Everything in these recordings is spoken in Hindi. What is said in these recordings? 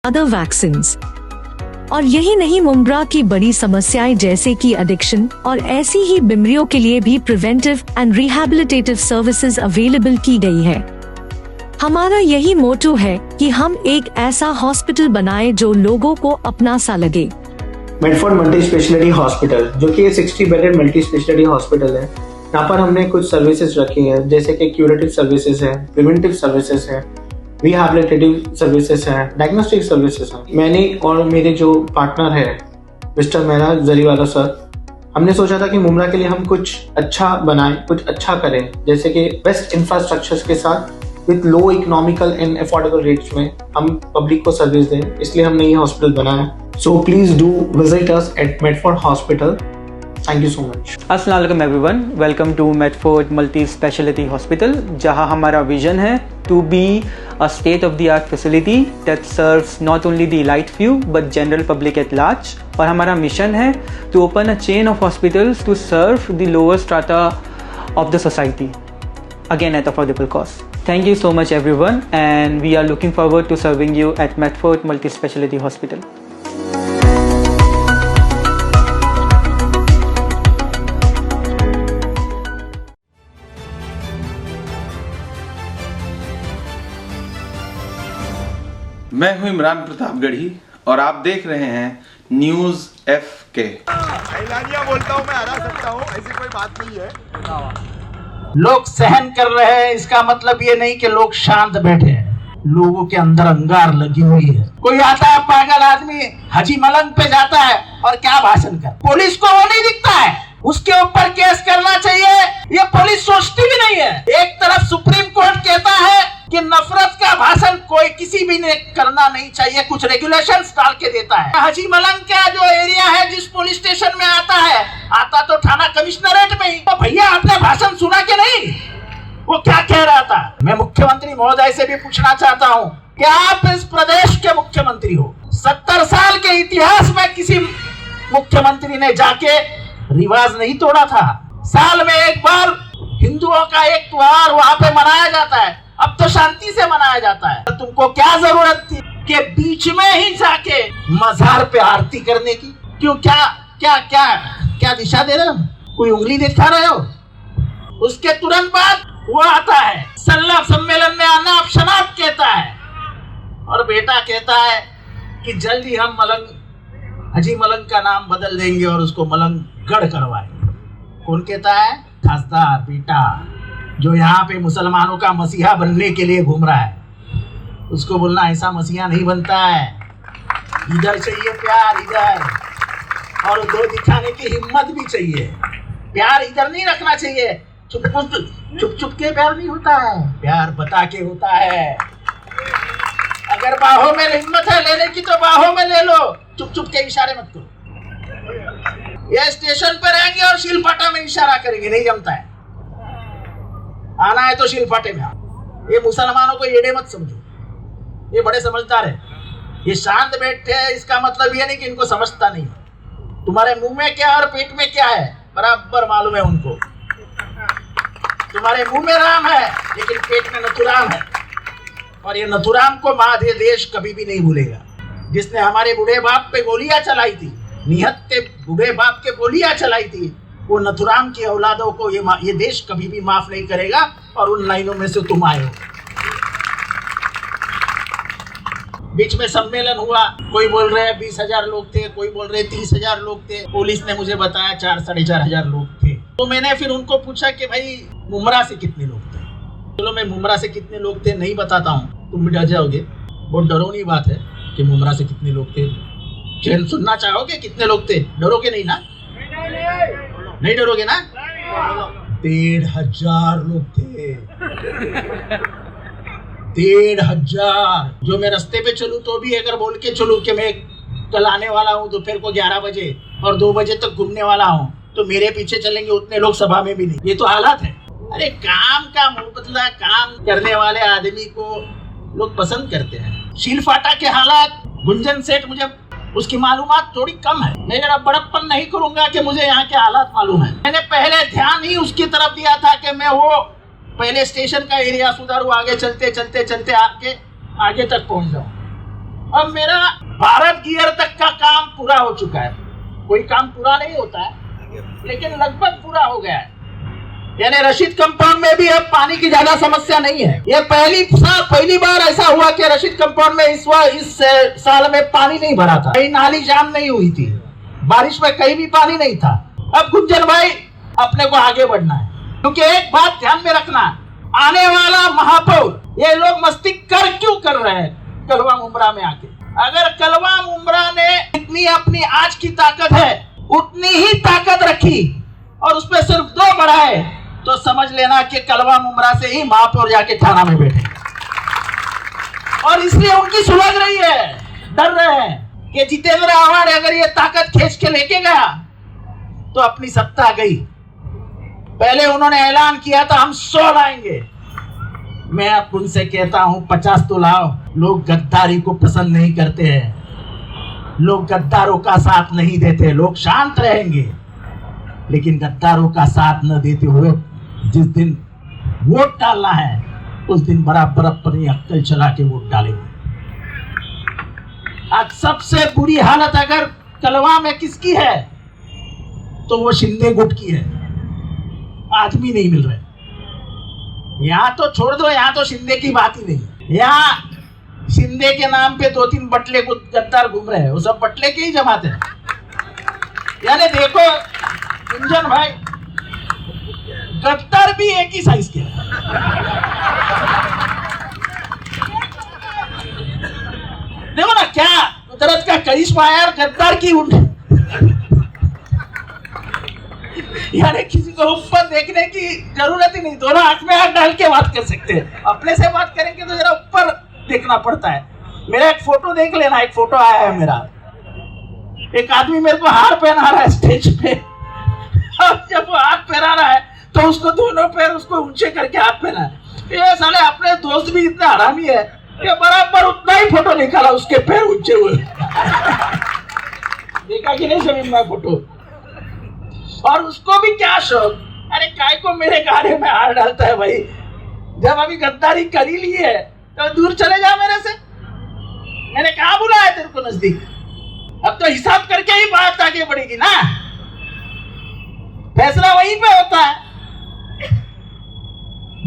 Other vaccines. और यही नहीं, मुमरा की बड़ी समस्याएं जैसे कि एडिक्शन और ऐसी ही बीमारियों के लिए भी preventive and rehabilitative services available की गई है। हमारा यही मोटो है कि हम एक ऐसा हॉस्पिटल बनाएं जो लोगों को अपना सा लगे। मेडफोर्ड मल्टी स्पेशलिटी हॉस्पिटल, जो कि 60 बेडेड मल्टी स्पेशलिटी हॉस्पिटल है, यहाँ पर हमने कुछ सर्विसेज रखी हैं, जैसे कि क्यूरेटिव सर्विसेज है, प्रिवेंटिव सर्विसेज है, रिहैबिलिटेटिव सर्विसेज है, डायग्नोस्टिक सर्विसेज है। मैंने और मेरे जो पार्टनर है मिस्टर मेहरा जरीवाला सर, हमने सोचा था कि मुमरा के लिए हम कुछ अच्छा बनाएं, कुछ अच्छा करें, जैसे कि बेस्ट इंफ्रास्ट्रक्चर्स के साथ with low economical and affordable rates में हम पब्लिक को सर्विस दें, इसलिए हमने ये हॉस्पिटल बनाया। So please do visit us at Medford hospital. Thank you so much. अस्सलाम वालेकुम everyone, welcome to Medford multi speciality hospital, जहां हमारा विजन है to be a state-of-the-art facility that serves not only the elite few but general public at large. और हमारा मिशन है to open a chain of hospitals to serve the lower strata of the society, again at affordable cost. Thank you so much everyone, and we are looking forward to serving you at Medford Multi-Speciality Hospital. मैं हूं इमरान प्रतापगढ़ी और आप देख रहे हैं न्यूज़ FK। ऐलानिया बोलता हूं, मैं हरा सकता हूं, ऐसी कोई बात नहीं है। लोग सहन कर रहे हैं, इसका मतलब ये नहीं कि लोग शांत बैठे हैं। लोगों के अंदर अंगार लगी हुई है। कोई आता है पागल आदमी, हाजी मलंग पे जाता है और क्या भाषण कर, पुलिस को वो नहीं दिखता है, उसके ऊपर केस करना चाहिए, ये पुलिस सोचती भी नहीं है। एक तरफ सुप्रीम कोर्ट कहता है कि नफरत का भाषण कोई किसी भी ने करना नहीं चाहिए, कुछ रेगुलेशंस डाल के देता है। हाजी मलंग का जो एरिया है, जिस पुलिस स्टेशन में आता तो थाना कमिश्नरेट में ही। तो भैया आपने भाषण सुना कि नहीं, वो क्या कह रहा था? मैं मुख्यमंत्री महोदय से भी पूछना चाहता हूँ कि आप इस प्रदेश के मुख्यमंत्री हो, 70 साल के इतिहास में किसी मुख्यमंत्री ने जाके रिवाज नहीं तोड़ा था। साल में एक बार हिंदुओं का एक त्योहार वहाँ पे मनाया जाता है, अब तो शांति से मनाया जाता है। तुमको क्या जरूरत थी कि बीच में ही जाके मजार पे आरती करने की? क्यों, क्या क्या क्या क्या दिशा दे रहे हो? कोई उंगली दिखा रहे हो? उसके तुरंत बाद वो आता है सल्ला सम्मेलन में अनाप शनाप कहता है, और बेटा कहता है कि जल्दी हम हाजी मलंग का नाम बदल देंगे और उसको मलंगगढ़ करवाएंगे। कौन कहता है? खासदार बेटा, जो यहाँ पे मुसलमानों का मसीहा बनने के लिए घूम रहा है। उसको बोलना ऐसा मसीहा नहीं बनता है, इधर चाहिए प्यार, इधर, और दो दिखाने की हिम्मत भी चाहिए। प्यार इधर नहीं रखना चाहिए, चुप चुप के प्यार नहीं होता है, प्यार बता के होता है। अगर बाहों में हिम्मत है लेने की तो बाहों में ले लो, चुप के इशारे मत करो। ये स्टेशन पर रहेंगे और शीलफाटा में इशारा करेंगे, नहीं जमता है। आना है तो शीलफाटे में आओ। ये मुसलमानों को एड़े मत समझो, ये बड़े समझदार है। ये शांत बैठे हैं, इसका मतलब ये नहीं कि इनको समझता नहीं। तुम्हारे मुंह में क्या और पेट में क्या है बराबर मालूम है उनको। तुम्हारे मुंह में राम है लेकिन पेट में नथुराम है, और ये नथुराम को माधे देश कभी भी नहीं भूलेगा। जिसने हमारे बूढ़े बाप पे गोलियां चलाई थी, निहत के बूढ़े बाप के गोलियां चलाई थी, वो नथुराम की औलादों को ये देश कभी भी माफ नहीं करेगा। और उन लाइनों में से तुम आए हो। बीच में सम्मेलन हुआ, कोई बोल रहे हैं 20,000 लोग थे, कोई बोल रहे 30,000 लोग थे। पुलिस ने मुझे बताया 4-4,500 लोग थे। तो मैंने फिर उनको पूछा कि भाई मुमरा से कितने लोग थे? चलो मैं मुमरा से कितने लोग थे नहीं बताता हूँ, तुम भी डर जाओगे। बहुत डरावनी बात है कि मुमरा से कितने लोग थे। चैन सुनना चाहोगे कितने लोग थे? डरोगे नहीं ना? नहीं डरोगे ना? 1,500 लोग थे। 1,500। जो मैं रास्ते पे चलूँ तो भी अगर बोल के चलूँ कि मैं कल आने वाला हूँ दोपहर को 11 बजे और 2 बजे तक घूमने वाला हूँ, तो मेरे पीछे चलेंगे उतने लोग सभा में भी नहीं। ये तो हालात है। अरे काम का मुबदला, काम करने वाले आदमी को लोग पसंद करते हैं। शीलफाटा के हालात, गुंजन सेठ, मुझे उसकी मालूमात थोड़ी कम है। मैं जरा बड़प्पन नहीं करूंगा कि मुझे यहाँ के हालात मालूम है। मैंने पहले ध्यान ही उसकी तरफ दिया था कि मैं वो पहले स्टेशन का एरिया सुधारूं, आगे चलते चलते चलते आगे तक पहुंच जाऊं। अब मेरा भारत गियर तक का काम पूरा हो चुका है। कोई काम पूरा नहीं होता है, लेकिन लगभग पूरा हो गया है। यानी रशीद कंपाउंड में भी अब पानी की ज्यादा समस्या नहीं है। ये पहली बार ऐसा हुआ कि रशीद कंपाउंड में इस साल में पानी नहीं भरा था, कहीं नाली जाम नहीं हुई थी, बारिश में कहीं भी पानी नहीं था। अब गुंजन भाई अपने को आगे बढ़ना है, क्योंकि एक बात ध्यान में रखना, आने वाला महापौर, ये लोग मस्ती क्यों कर रहे हैं कलवा मुंब्रा में आके? अगर कलवा मुंब्रा ने इतनी अपनी आज की ताकत है, उतनी ही ताकत रखी और उस पर सिर्फ 2 बढ़ाए, तो समझ लेना कि कलवा मुंब्रा से ही महापौर जाके थाना में बैठे। और इसलिए उनकी सुलग रही है, डर रहे हैं कि जितेंद्र आव्हाड अगर ये ताकत खींच के लेके गया तो अपनी सत्ता गई। पहले उन्होंने ऐलान किया था हम 100 लाएंगे, मैं अब उनसे कहता हूं 50 तो लाओ। लोग गद्दारी को पसंद नहीं करते हैं, लोग गद्दारों का साथ नहीं देते, लोग शांत रहेंगे, लेकिन गद्दारों का साथ न देते हुए जिस दिन वोट डालना है उस दिन बराबर अपनी अक्ल चला के वोट डालेंगे। आज सबसे बुरी हालत अगर कलवा में किसकी है तो वो शिंदे गुट की है। आदमी नहीं मिल रहे। यहाँ तो छोड़ दो, यहाँ तो शिंदे की बात ही नहीं। यहाँ शिंदे के नाम पे 2-3 बटले गद्दार घूम रहे हैं, वो सब बटले के ही जमाते हैं। यानी देखो गुंजन भाई, गद्दार भी एक ही साइज के हैं। देखो ना क्या कुदरत का करिश्मा है, और गद्दार की यानी किसी को ऊपर देखने की जरूरत ही नहीं, दोनों आंख में हाथ डाल के बात कर सकते हैं। अपने से बात करेंगे तो जरा ऊपर देखना पड़ता है। मेरा एक फोटो देख लेना, एक फोटो आया है मेरा, एक आदमी मेरे को हार पहना रहा है स्टेज पे। अब जब वो हाथ पहना रहा है तो उसको दोनों पैर उसको ऊंचे करके हाथ पहना है। ये साले अपने दोस्त भी इतना हरामी है कि बराबर उतना ही फोटो निकाला उसके पैर ऊंचे हुए। देखा कि नहीं शमीम भाई फोटो? और उसको भी क्या शौक, अरे काय को मेरे गाने में हार डालता है भाई? जब अभी गद्दारी कर ही ली है तो दूर चले जा मेरे से। मैंने कहा बुलाया तेरे को नजदीक? अब तो हिसाब करके ही बात आगे बढ़ेगी ना, फैसला वहीं पे होता है।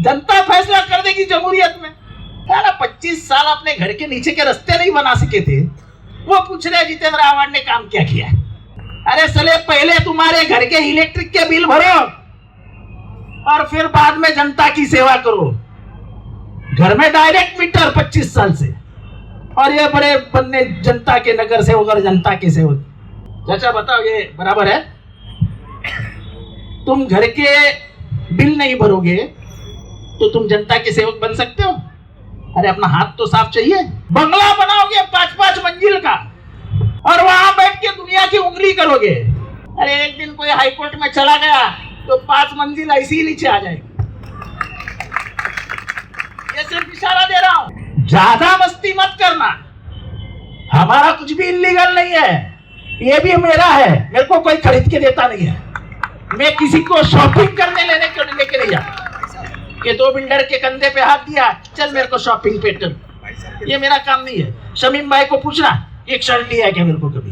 जनता फैसला कर देगी जमहूरियत में। यार 25 साल अपने घर के नीचे के रास्ते नहीं बना सके थे, वो पूछ रहे जितेंद्र आव्हाड ने काम क्या किया? अरे साले पहले तुम्हारे घर के इलेक्ट्रिक के बिल भरो और फिर बाद में जनता की सेवा करो। घर में डायरेक्ट मीटर 25 साल से, और ये बड़े बनने जनता के नगर सेवक और जनता के सेवक। चाचा बताओ ये बराबर है? तुम घर के बिल नहीं भरोगे तो तुम जनता के सेवक बन सकते हो? अरे अपना हाथ तो साफ चाहिए। बंगला बनाओगे 5-5 मंजिल का और वहां बैठ के दुनिया की उंगली करोगे। अरे एक दिन कोई हाईकोर्ट में चला गया तो 5 मंजिल ऐसी ही नीचे आ जाएगी। ये सिर्फ इशारा दे रहा हूं, ज्यादा मस्ती मत करना। हमारा कुछ भी इलीगल नहीं है, ये भी मेरा है, मेरे को कोई खरीद के देता नहीं है। मैं किसी को शॉपिंग करने लेके नहीं जाता कि 2 बिल्डर के कंधे पे हाथ दिया चल मेरे को शॉपिंग पे कर, ये मेरा काम नहीं है। शमीम भाई को पूछना एक शर्ट लिया है क्या मेरे को कभी?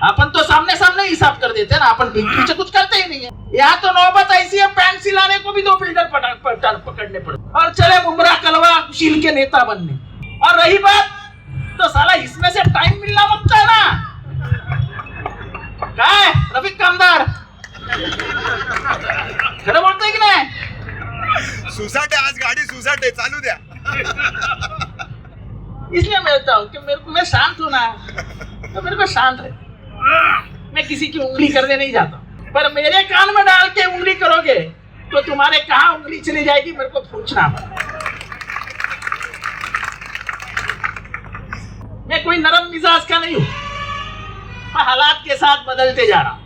अपन तो सामने सामने हिसाब कर देते हैं ना, अपन पीछे कुछ करते ही नहीं है। यहाँ तो नौबत ऐसी है पैंट सिलाने को भी 2 बिल्डर पकड़ने पड़े और चले मुंब्रा कलवा शील के नेता बनने। और रही बात तो साला इसमें से टाइम मिलना मांगता है ना। काय रफीक कामदार खरं बोलतोय की नाही? सुसाट है, आज गाड़ी सुसाट है, चालू द्या। इसलिए मैं बोलता हूँ कि मैं शांत हूँ ना, तो मेरे को शांत है। मैं किसी की उंगली करने नहीं जाता, पर मेरे कान में डाल के उंगली करोगे तो तुम्हारे कहाँ उंगली चली जाएगी मेरे को पूछना। मैं कोई नरम मिजाज का नहीं हूँ, मैं हालात के साथ बदलते जा रहा हूँ।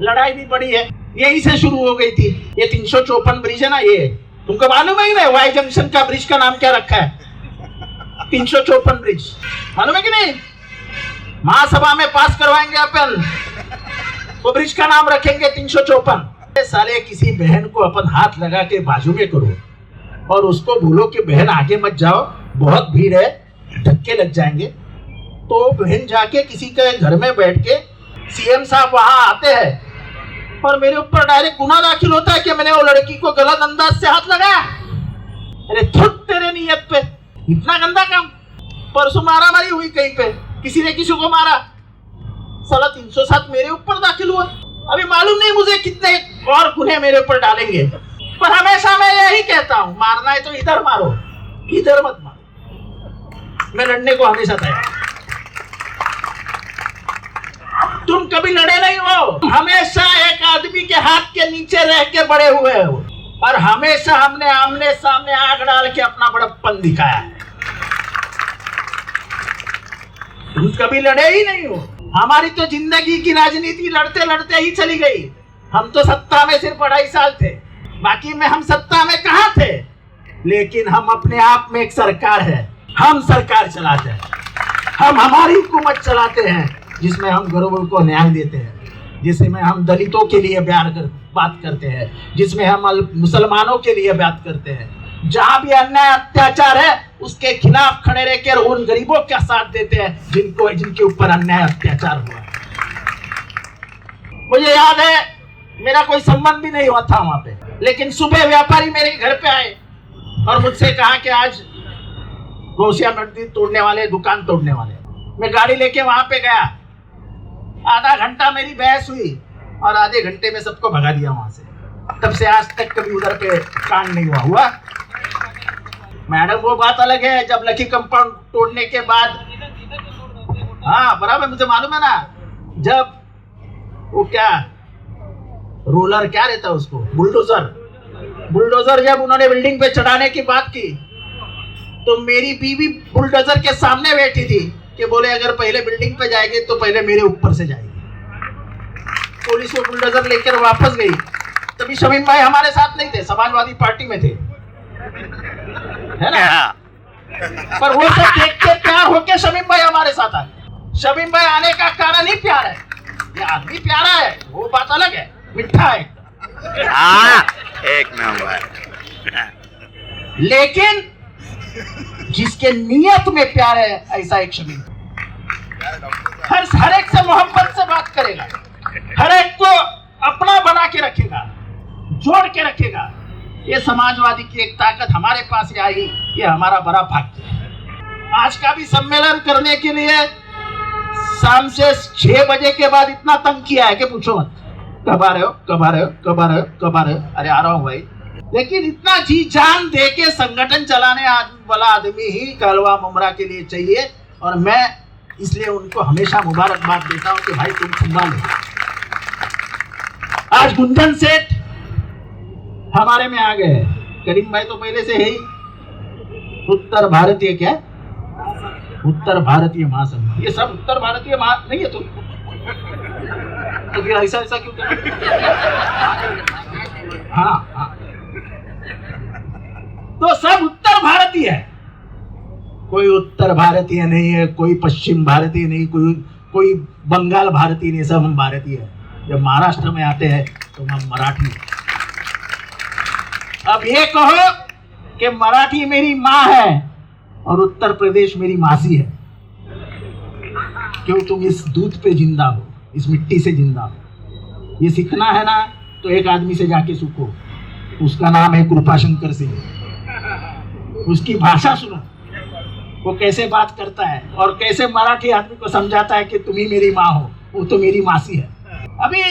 लड़ाई भी बड़ी है, यहीं से शुरू हो गई थी। ये 354 ब्रिज है ना, ये तुमको मालूम है ही नहीं? वाई जंक्शन का ब्रिज का नाम क्या रखा है? 354 ब्रिज, मालूम है कि नहीं? महासभा में पास करवाएंगे अपन, वो ब्रिज का नाम रखेंगे 354। साले किसी बहन को अपन हाथ लगा के बाजू में करो और उसको बोलो कि बहन आगे मत जाओ, बहुत भीड़ है, धक्के लग जाएंगे। तो बहन जाके किसी के घर में बैठ के सीएम साहब वहां आते हैं और मेरे ऊपर डायरेक्ट गुनाह दाखिल होता है कि मैंने वो लड़की को गलत अंदाज से हाथ लगाया। अरे थुक तेरे नियत पे, इतना गंदा काम। परसों मारामारी हुई कहीं पे, किसी ने किसी को मारा, साला 307 मेरे ऊपर दाखिल हुआ। अभी मालूम नहीं मुझे कितने और गुन्हे मेरे ऊपर डालेंगे, पर हमेशा मैं यही कहता हूं, मारना है तो इधर मारो, इधर मत मारो। मैं लड़ने को हमेशा तैयार। तुम कभी लड़े नहीं हो, हमेशा एक आदमी के हाथ के नीचे रह के बड़े हुए हो, और हमेशा हमने आमने सामने आग डाल के अपना बड़प्पन दिखाया है। तुम कभी लड़े ही नहीं हो। हमारी तो जिंदगी की राजनीति लड़ते लड़ते ही चली गई। हम तो सत्ता में सिर्फ 2.5 साल थे, बाकी में हम सत्ता में कहाँ थे। लेकिन हम अपने आप में एक सरकार है, हम सरकार चलाते हैं, हम हमारी हुकूमत चलाते हैं, जिसमें हम गरीबों को न्याय देते हैं, जिसमें हम दलितों के लिए बात करते हैं, जिसमें हम मुसलमानों के लिए बात करते हैं। जहां भी अन्याय अत्याचार है उसके खिलाफ खड़े रहकर उन गरीबों का साथ देते हैं जिनके ऊपर अन्याय अत्याचार हुआ। मुझे याद है, मेरा कोई संबंध भी नहीं हुआ था वहां पे, लेकिन सुबह व्यापारी मेरे घर पे आए और मुझसे कहा कि आज गौसिया मंदिर तोड़ने वाले, दुकान तोड़ने वाले। मैं गाड़ी लेके वहां पे गया, आधा घंटा मेरी बहस हुई और आधे घंटे में सबको भगा दिया वहां से। तब से आज तक कभी उधर पे कांड नहीं हुआ। मैडम वो बात अलग है, जब लकी कंपाउंड तोड़ने के बाद, हाँ बराबर, मुझे मालूम है ना, जब वो क्या रोलर क्या रहता है उसको, बुलडोजर जब उन्होंने बिल्डिंग पे चढ़ाने की बात की, तो मेरी बीवी बुलडोजर के सामने बैठी थी कि बोले अगर पहले बिल्डिंग पे जाएंगे तो पहले मेरे ऊपर से जाएगी। पुलिस वो बुलडोजर लेकर वापस गई। तभी शमीम भाई हमारे साथ नहीं थे, समाजवादी पार्टी में थे, है ना। पर वो सब देख के प्यार होके शमीम भाई हमारे साथ आए। शमीम भाई आने का कारण ही प्यार है, ये आदमी प्यारा है, वो बात अलग है, मिठा है एक नंबर। लेकिन जिसके नियत में प्यार है, ऐसा एक शमीम हर एक से मोहब्बत से बात करेगा, हर एक को अपना बना के रखेगा, जोड़ के रखेगा। ये समाजवादी की एक ताकत हमारे पास आई, ये हमारा बड़ा भाग्य है। आज का भी सम्मेलन करने के लिए शाम से 6 बजे के बाद इतना तंग किया है कि पूछो मत, कब आ रहे हो, कब आ रहे हो, कब आ रहे हो, कब आ रहे हो। अरे आ रहा हूँ भाई। लेकिन इतना जी जान दे के संगठन चलाने वाला आदमी ही कहलवा मुमरा के लिए चाहिए, और मैं इसलिए उनको हमेशा मुबारकबाद देता हूँ कि भाई तुम संभालो। आज गुंजन सेठ हमारे में आ गए, करीम भाई तो पहले से है ही उत्तर भारतीय, क्या उत्तर भारतीय महासंघ, ये सब उत्तर भारतीय नहीं है। तो फिर ऐसा क्यों कर? हाँ, तो सब उत्तर भारतीय है, कोई उत्तर भारतीय नहीं है, कोई पश्चिम भारतीय नहीं, कोई बंगाल भारतीय नहीं, सब हम भारतीय है। जब महाराष्ट्र में आते हैं तो हम मराठी। अब ये कहो कि मराठी मेरी माँ है और उत्तर प्रदेश मेरी मासी है, क्यों तुम इस दूध पे जिंदा हो, इस मिट्टी से जिंदा हो। ये सीखना है ना तो एक आदमी से जाके सीखो, उसका नाम है कृपाशंकर सिंह। उसकी भाषा सुनो, वो कैसे बात करता है और कैसे मराठी आदमी को समझाता है कि तुम ही मेरी माँ हो, वो तो मेरी मासी है। अभी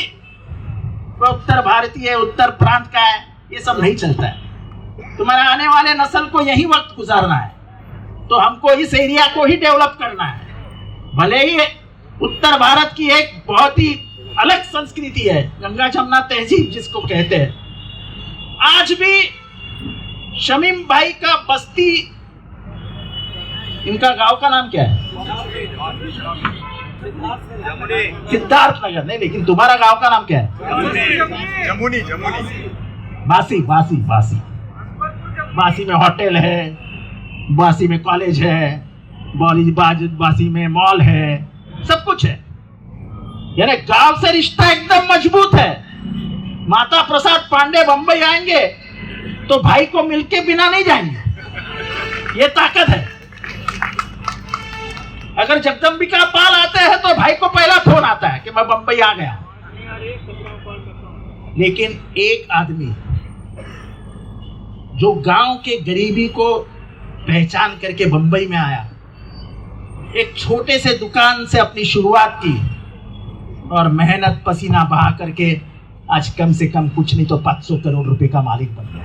वो उत्तर भारतीय है, उत्तर प्रांत का है, ये सब नहीं चलता है। तुम्हारे आने वाले नस्ल को यही वक्त गुजारना है, तो हमको इस एरिया को ही डेवलप करना है। भले ही उत्तर भारत की एक बहुत ही अलग संस्कृति है, गंगा जमुना तहजीब जिसको कहते हैं। आज भी शमीम भाई का बस्ती, इनका गांव का नाम क्या है? सिद्धार्थ नगर। नहीं, लेकिन तुम्हारा गांव का नाम क्या है? जमुनी। बासी में होटल है, बासी में कॉलेज है, बासी में मॉल है, सब कुछ है। यानी गांव से रिश्ता एकदम मजबूत है। माता प्रसाद पांडे बंबई आएंगे तो भाई को मिलके बिना नहीं जाएंगे, ये ताकत है। अगर जगदम्बिका पाल आते हैं तो भाई को पहला फोन आता है कि मैं बंबई आ गया। लेकिन एक आदमी जो गांव के गरीबी को पहचान करके बंबई में आया, एक छोटे से दुकान से अपनी शुरुआत की और मेहनत पसीना बहा करके आज कम से कम कुछ नहीं तो 500 करोड़ रुपए का मालिक बन गया।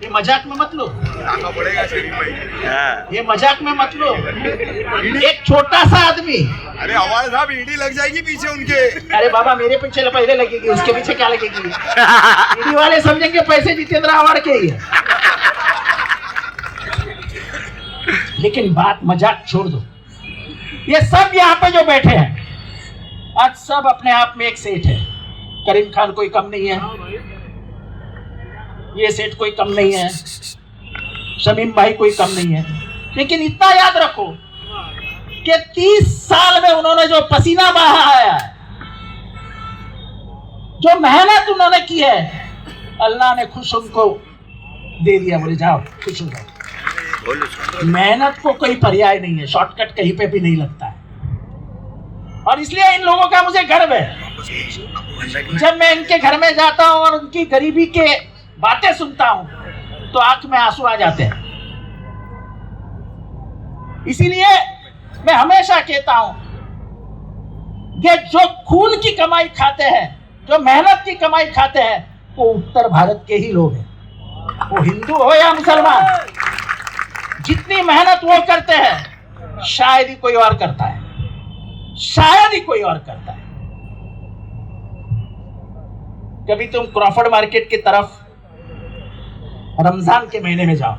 ये मजाक में मत लो, ये मजाक में मत लो। एक छोटा सा आदमी, अरे हमारे साहब ईडी लग जाएगी पीछे उनके। अरे बाबा मेरे पीछे पहले लगेगी, उसके पीछे क्या लगेगी? ईडी वाले समझेंगे पैसे जितेंद्र आव्हाड के ही है। लेकिन बात मजाक छोड़ दो, ये सब यहाँ पे जो बैठे हैं आज सब अपने आप में एक सेठ है। करीम खान कोई कम नहीं है, ये सेठ कोई कम नहीं है, शमीम भाई कोई कम नहीं है। लेकिन इतना याद रखो कि 30 साल में उन्होंने जो पसीना बहाया है, जो मेहनत उन्होंने की है, अल्लाह ने खुश उनको दे दिया। बोले जाओ खुश हो जाओ। मेहनत को कोई पर्याय नहीं है, शॉर्टकट कहीं पे भी नहीं लगता है। और इसलिए इन लोगों का मुझे गर्व है। जब मैं इनके घर में जाता हूं और उनकी गरीबी के बातें सुनता हूं तो आंख में आंसू आ जाते हैं। इसीलिए मैं हमेशा कहता हूं कि जो खून की कमाई खाते हैं, जो मेहनत की कमाई खाते हैं, वो उत्तर भारत के ही लोग हैं। वो हिंदू हो या मुसलमान, जितनी मेहनत वो करते हैं शायद ही कोई और करता है, शायद ही कोई और करता है। कभी तुम क्रॉफर्ड मार्केट की तरफ रमजान के महीने में जाओ।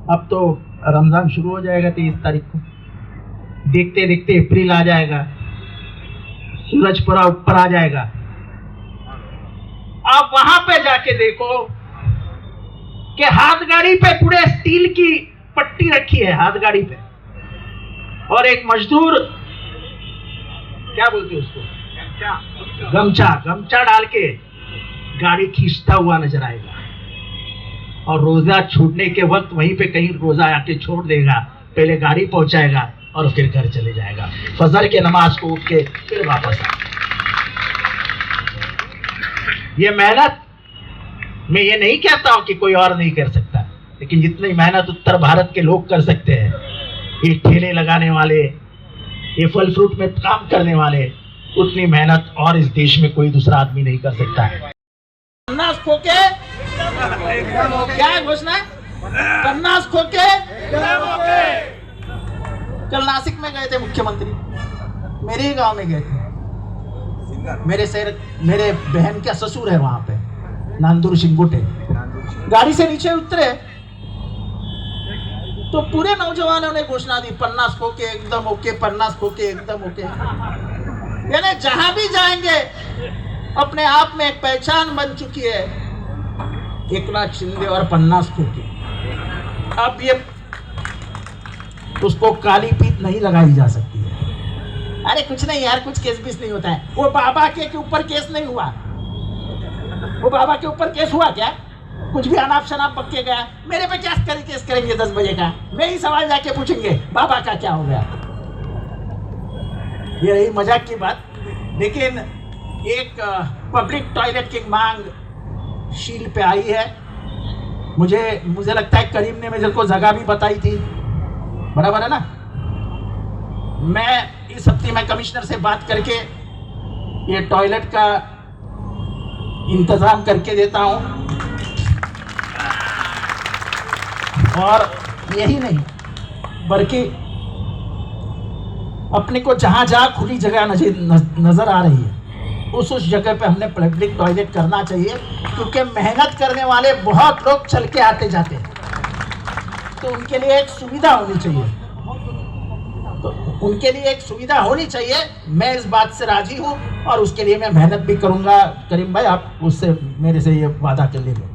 अब तो रमजान शुरू हो जाएगा 23 तारीख को, देखते देखते अप्रैल आ जाएगा, सूरज पूरा ऊपर आ जाएगा। आप वहां पे जाके देखो कि हाथ गाड़ी पे पूरे स्टील की पट्टी रखी है हाथ गाड़ी पे, और एक मजदूर क्या बोलते हैं उसको, गमछा डाल के गाड़ी खींचता हुआ नजर आएगा। और रोजा छूटने के वक्त वहीं पे कहीं रोजा आके छोड़ देगा, पहले गाड़ी पहुंचाएगा और फिर घर चले जाएगा। फजर के नमाज को उठ के फिर वापस आएगा। ये मेहनत मैं ये नहीं कहता हूं कि कोई और नहीं कर सकता, लेकिन जितनी मेहनत उत्तर भारत के लोग कर सकते हैं, ये ठेले लगाने वाले, ये फल फ्रूट में काम करने वाले, उतनी मेहनत और इस देश में कोई दूसरा आदमी नहीं कर सकता है। पन्नास खोके क्या है घोषणा? पन्नास खोके। कल नासिक में गए थे मुख्यमंत्री, मेरे ही गांव में गए थे। मेरे बहन का ससुर है वहां पे, नांदूर शिंगुटे। गाड़ी से नीचे उतरे तो पूरे नौजवानों ने घोषणा दी, 50 खोके एकदम ओके, 50 खोके एकदम ओके। यानी जहां भी जाएंगे अपने आप में एक पहचान बन चुकी है, एकनाथ शिंदे और 50 खोके। अब ये उसको काली पीत नहीं लगाई जा सकती है। अरे कुछ नहीं यार, कुछ केस बीस नहीं होता है। वो बाबा के ऊपर केस नहीं हुआ, वो बाबा के ऊपर केस हुआ क्या? कुछ भी अनाप शनाप पक के गया, मेरे पे क्या केस करेंगे 10 बजे का? मैं ही सवाल जाके पूछेंगे बाबा का क्या हो गया? ये रही मजाक की बात। लेकिन एक पब्लिक टॉयलेट की मांग शील पे आई है। मुझे लगता है करीम ने मेरे को जगह भी बताई थी, बराबर है ना? मैं इस हफ्ते में कमिश्नर से बात करके ये टॉयलेट का इंतजाम करके देता हूं। और यही नहीं बल्कि अपने को जहां जहां खुली जगह नजर आ रही है उस जगह पे हमने पब्लिक टॉयलेट करना चाहिए, क्योंकि मेहनत करने वाले बहुत लोग चल के आते जाते हैं, तो उनके लिए एक सुविधा होनी चाहिए। उनके लिए एक सुविधा होनी चाहिए। मैं इस बात से राजी हूं और उसके लिए मैं मेहनत भी करूंगा। करीम भाई आप उससे मेरे से ये वादा कर लीजिए।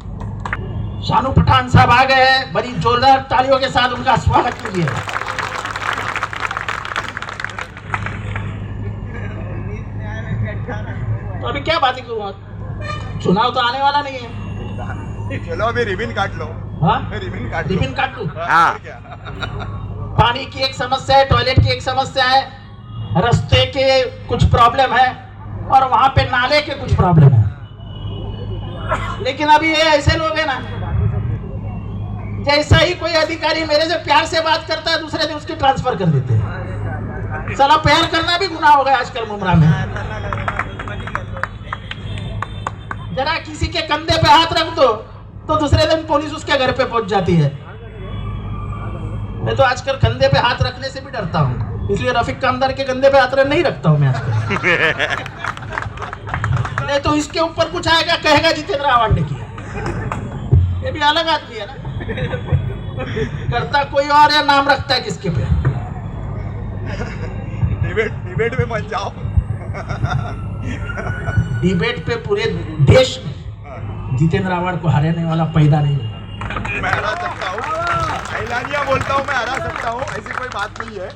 शानू पठान साहब आ गए हैं, बड़ी जोरदार तालियों के साथ उनका स्वागत कीजिए। तो अभी क्या बातें करूंगा, चुनाव तो आने वाला नहीं है। चलो अभी रिबन काट लो। रिबन काट दूं? हाँ पानी की एक समस्या है, टॉयलेट की एक समस्या है, रास्ते के कुछ प्रॉब्लम है और वहां पे नाले के कुछ प्रॉब्लम है। लेकिन अभी ये ऐसे लोग हैं ना, जैसा ही कोई अधिकारी मेरे से प्यार से बात करता है दूसरे दिन उसकी ट्रांसफर कर देते हैं। साला प्यार करना भी गुनाह हो गया आजकल मुमरा में। जरा किसी के कंधे पे हाथ रख दो तो दूसरे दिन पुलिस उसके घर पे पहुंच जाती है। मैं तो आजकल कंधे पे हाथ रखने से भी डरता हूँ, इसलिए रफीक कामदार के कंधे पे हाथ नहीं रखता हूँ मैं आजकल। नहीं तो इसके ऊपर कुछ आएगा, कहेगा जितेंद्र आवाड ने किया। ये भी अलग आदमी है ना, करता कोई और है, नाम रखता है किसके पे। डिबेट में मत जाओ। डिबेट पे पूरे देश में जितेंद्र आवाड को हराने वाला पैदा नहीं हुआ। मैं हरा सकता हूँ, ऐलानिया बोलता हूँ मैं हरा सकता हूँ, ऐसी कोई बात नहीं है।